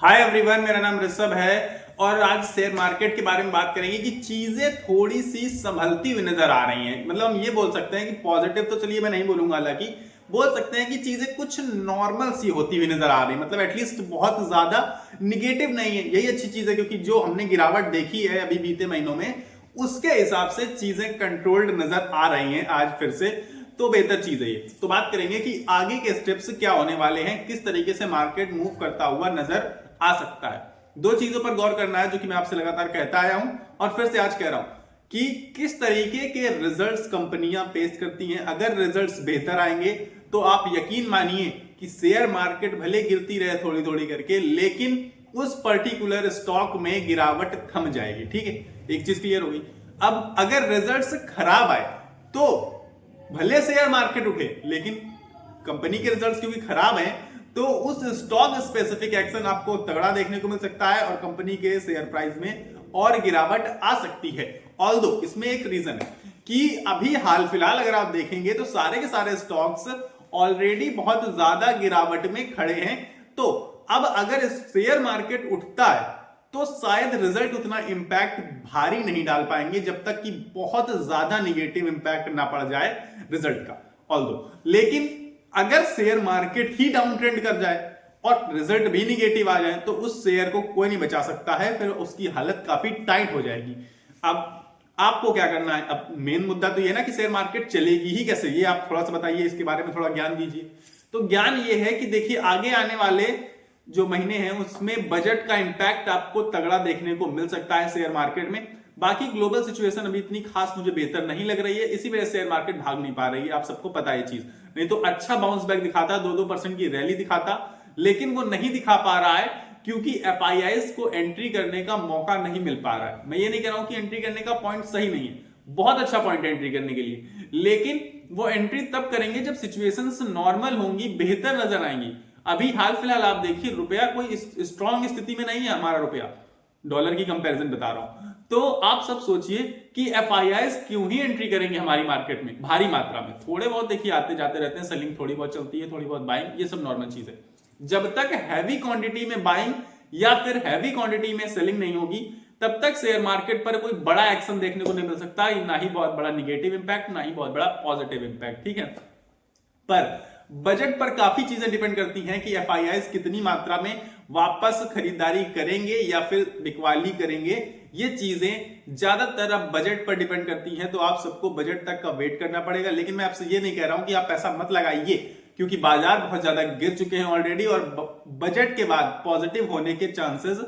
Hi everyone, मेरा नाम ऋषभ है और आज शेयर मार्केट के बारे में बात करेंगे कि चीजें थोड़ी सी संभलती हुई नजर आ रही हैं। मतलब हम ये बोल सकते हैं कि पॉजिटिव तो चलिए मैं नहीं बोलूंगा, हालांकि बोल सकते हैं कि चीजें कुछ नॉर्मल सी होती हुई नजर आ रही, मतलब एटलीस्ट बहुत ज्यादा निगेटिव नहीं है। यही अच्छी चीज है क्योंकि जो हमने गिरावट देखी है अभी बीते महीनों में उसके हिसाब से चीजें कंट्रोल्ड नजर आ रही हैं आज फिर से, तो बेहतर चीज है ये। तो बात करेंगे कि आगे के स्टेप्स क्या होने वाले हैं, किस तरीके से मार्केट मूव करता हुआ नजर आ सकता है। दो चीजों पर गौर करना है जो कि मैं आपसे लगातार कहता आया हूं और फिर से आज कह रहा हूं कि किस तरीके के रिजल्ट्स कंपनियां पेश करती हैं। अगर रिजल्ट्स बेहतर आएंगे तो आप यकीन मानिए कि शेयर मार्केट भले गिरती रहे थोड़ी थोड़ी करके, लेकिन उस पर्टिकुलर स्टॉक में गिरावट थम जाएगी। ठीक है, एक चीज क्लियर होगी। अब अगर रिजल्ट्स खराब आए तो भले शेयर मार्केट उठे, लेकिन कंपनी के रिजल्ट्स क्योंकि खराब हैं तो उस स्टॉक स्पेसिफिक एक्शन आपको तगड़ा देखने को मिल सकता है और कंपनी के शेयर प्राइस में और गिरावट आ सकती है। ऑल्दो इसमें एक रीजन है कि अभी हाल फिलहाल अगर आप देखेंगे तो सारे के सारे स्टॉक्स ऑलरेडी बहुत ज्यादा गिरावट में खड़े हैं। तो अब अगर शेयर मार्केट उठता है तो शायद रिजल्ट उतना इंपैक्ट भारी नहीं डाल पाएंगे जब तक कि बहुत ज्यादा निगेटिव इंपैक्ट ना पड़ जाए रिजल्ट का। ऑल्दो लेकिन अगर शेयर मार्केट ही डाउन ट्रेंड कर जाए और रिजल्ट भी निगेटिव आ जाए तो उस शेयर को कोई नहीं बचा सकता है, फिर उसकी हालत काफी टाइट हो जाएगी। अब आपको क्या करना है, अब मेन मुद्दा तो ये ना कि शेयर मार्केट चलेगी ही कैसे, ये आप थोड़ा सा बताइए, इसके बारे में थोड़ा ज्ञान दीजिए। तो ज्ञान ये है कि देखिए आगे आने वाले जो महीने हैं उसमें बजट का इंपैक्ट आपको तगड़ा देखने को मिल सकता है शेयर मार्केट में। बाकी ग्लोबल सिचुएशन अभी इतनी खास मुझे बेहतर नहीं लग रही है, इसी वजह से शेयर मार्केट भाग नहीं पा रही है। आप सबको पता है चीज, नहीं तो अच्छा बाउंस बैक दिखाता, 2-2% की रैली दिखाता, लेकिन वो नहीं दिखा पा रहा है क्योंकि एफआईआईज को एंट्री करने का मौका नहीं मिल पा रहा है। मैं ये नहीं कह रहा हूं कि एंट्री करने का पॉइंट सही नहीं है, बहुत अच्छा पॉइंट है एंट्री करने के लिए, लेकिन वो एंट्री तब करेंगे जब सिचुएशंस नॉर्मल होंगी, बेहतर नजर आएंगी। अभी हाल फिलहाल आप देखिए रुपया कोई स्ट्रॉन्ग स्थिति में नहीं है, हमारा रुपया डॉलर की कंपैरिजन बता रहा हूं। तो आप सब सोचिए कि एफआईआईज क्यों ही एंट्री करेंगे हमारी मार्केट में भारी मात्रा में। थोड़े बहुत देखिए आते जाते रहते हैं, सेलिंग थोड़ी बहुत चलती है, थोड़ी बहुत बाइंग, ये सब नॉर्मल चीज है। जब तक हैवी क्वांटिटी में बाइंग या फिर हैवी क्वांटिटी में सेलिंग नहीं होगी तब तक शेयर मार्केट पर कोई बड़ा एक्शन देखने को नहीं मिल सकता, ना ही बहुत बड़ा निगेटिव इंपैक्ट, ना ही बहुत बड़ा पॉजिटिव इंपैक्ट। ठीक है, पर बजट पर काफी चीजें डिपेंड करती हैं कि एफआईआईज कितनी मात्रा में वापस खरीदारी करेंगे या फिर बिकवाली करेंगे। ये चीजें ज्यादातर अब बजट पर डिपेंड करती हैं, तो आप सबको बजट तक का वेट करना पड़ेगा। लेकिन मैं आपसे ये नहीं कह रहा हूं कि आप पैसा मत लगाइए, क्योंकि बाजार बहुत ज्यादा गिर चुके हैं ऑलरेडी और बजट के बाद पॉजिटिव होने के चांसेस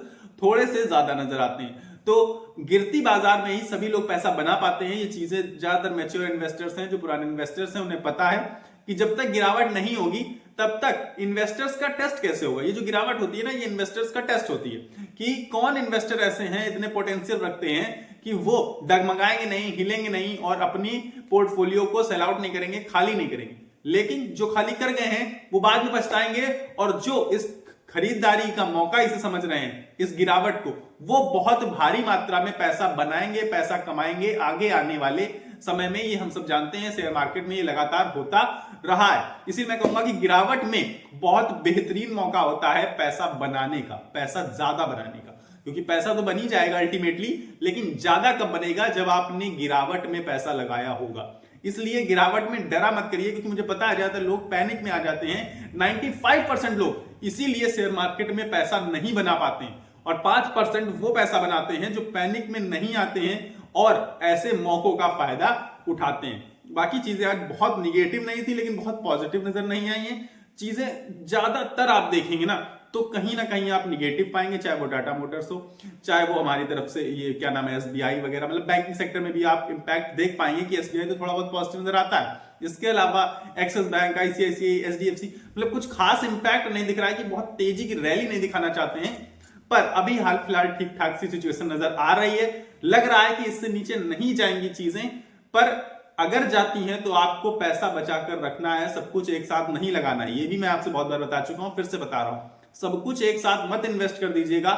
थोड़े से ज्यादा नजर आते हैं। तो गिरती बाजार में ही सभी लोग पैसा बना पाते हैं। ये चीजें ज्यादातर मैच्योर इन्वेस्टर्स हैं, जो पुराने इन्वेस्टर्स हैं, उन्हें पता है कि जब तक गिरावट नहीं होगी तब तक इन्वेस्टर्स का टेस्ट कैसे होगा। ये जो गिरावट होती है ना, ये इन्वेस्टर्स का टेस्ट होती है कि कौन इन्वेस्टर ऐसे हैं, इतने पोटेंशियल रखते हैं कि वो डगमगाएंगे नहीं, हिलेंगे नहीं और अपनी पोर्टफोलियो को सेल आउट नहीं करेंगे, खाली नहीं करेंगे। लेकिन जो खाली कर गए हैं वो बाद में पछताएंगे, और जो इस खरीदारी का मौका इसे समझ रहे हैं, इस गिरावट को, वो बहुत भारी मात्रा में पैसा बनाएंगे, पैसा कमाएंगे आगे आने वाले समय में। ये हम सब जानते हैं, शेयर मार्केट में ये लगातार होता रहा है। इसीलिए मैं कहूंगा कि गिरावट में बहुत बेहतरीन मौका होता है पैसा बनाने का, पैसा ज्यादा बनाने का, क्योंकि पैसा तो बन ही जाएगा अल्टीमेटली, लेकिन ज्यादा कब बनेगा, जब आपने गिरावट में पैसा लगाया होगा। इसलिए गिरावट में डरा मत करिए, क्योंकि मुझे पता है ज्यादातर लोग पैनिक में आ जाते हैं। 95% लोग इसीलिए शेयर मार्केट में पैसा नहीं बना पाते हैं, और 5% वो पैसा बनाते हैं जो पैनिक में नहीं आते हैं और ऐसे मौकों का फायदा उठाते हैं। बाकी चीजें आज बहुत निगेटिव नहीं थी, लेकिन बहुत पॉजिटिव नजर नहीं आई हैं चीजें। ज्यादातर आप देखेंगे ना तो कहीं ना कहीं आप निगेटिव पाएंगे, चाहे वो टाटा मोटर्स हो, चाहे वो हमारी तरफ से ये क्या नाम है एसबीआई वगैरह, मतलब बैंकिंग सेक्टर में भी आप इंपैक्ट देख पाएंगे कि एसबीआई तो थोड़ा बहुत पॉजिटिव नजर आता है। इसके अलावा एक्सिस बैंक, आईसीआईसीआई, एचडीएफसी, मतलब कुछ खास इंपैक्ट नहीं दिख रहा है कि बहुत तेजी की रैली नहीं दिखाना चाहते हैं। पर अभी हाल फिलहाल ठीक ठाक सी सिचुएशन नजर आ रही है, लग रहा है कि इससे नीचे नहीं जाएंगी चीजें, पर अगर जाती हैं तो आपको पैसा बचाकर रखना है, सब कुछ एक साथ नहीं लगाना है। ये भी मैं आपसे बहुत बार बता चुका हूं, फिर से बता रहा हूं, सब कुछ एक साथ मत इन्वेस्ट कर दीजिएगा,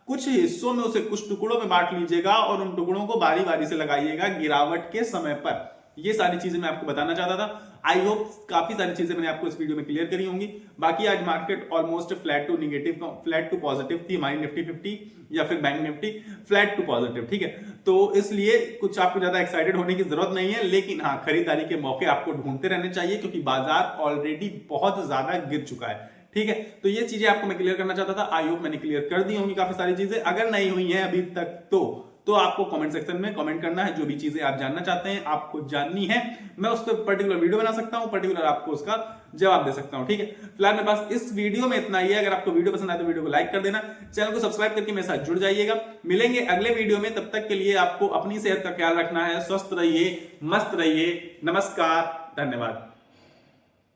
कुछ हिस्सों में उसे कुछ टुकड़ों में बांट लीजिएगा और उन टुकड़ों को बारी बारी से लगाइएगा गिरावट के समय पर। ये सारी चीजें मैं आपको बताना चाहता था। आई होप काफी सारी चीजें मैंने आपको इस वीडियो में क्लियर करी होंगी। बाकी आज market almost flat to negative, flat to positive थी हमारी निफ्टी 50 या फिर bank Nifty flat to positive, ठीक है। तो इसलिए कुछ आपको ज्यादा एक्साइटेड होने की जरूरत नहीं है, लेकिन हाँ खरीदारी के मौके आपको ढूंढते रहने चाहिए क्योंकि बाजार ऑलरेडी बहुत ज्यादा गिर चुका है, ठीक है। तो ये चीजें आपको मैं क्लियर करना चाहता था, आई होप मैंने क्लियर कर दी होंगी काफी सारी चीजें। अगर नहीं हुई है अभी तक तो आपको कमेंट सेक्शन में कमेंट करना है, जो भी चीजें आप जानना चाहते हैं आपको जाननी है, मैं उस पर पर्टिकुलर वीडियो बना सकता हूं, पर्टिकुलर आपको उसका जवाब दे सकता हूं, ठीक है। फिलहाल मेरे पास इस वीडियो में इतना ही है। अगर आपको वीडियो पसंद आए तो वीडियो को लाइक कर देना, चैनल को सब्सक्राइब करके मेरे साथ जुड़ जाइएगा। मिलेंगे अगले वीडियो में, तब तक के लिए आपको अपनी सेहत का ख्याल रखना है। स्वस्थ रहिए, मस्त रहिए, नमस्कार, धन्यवाद।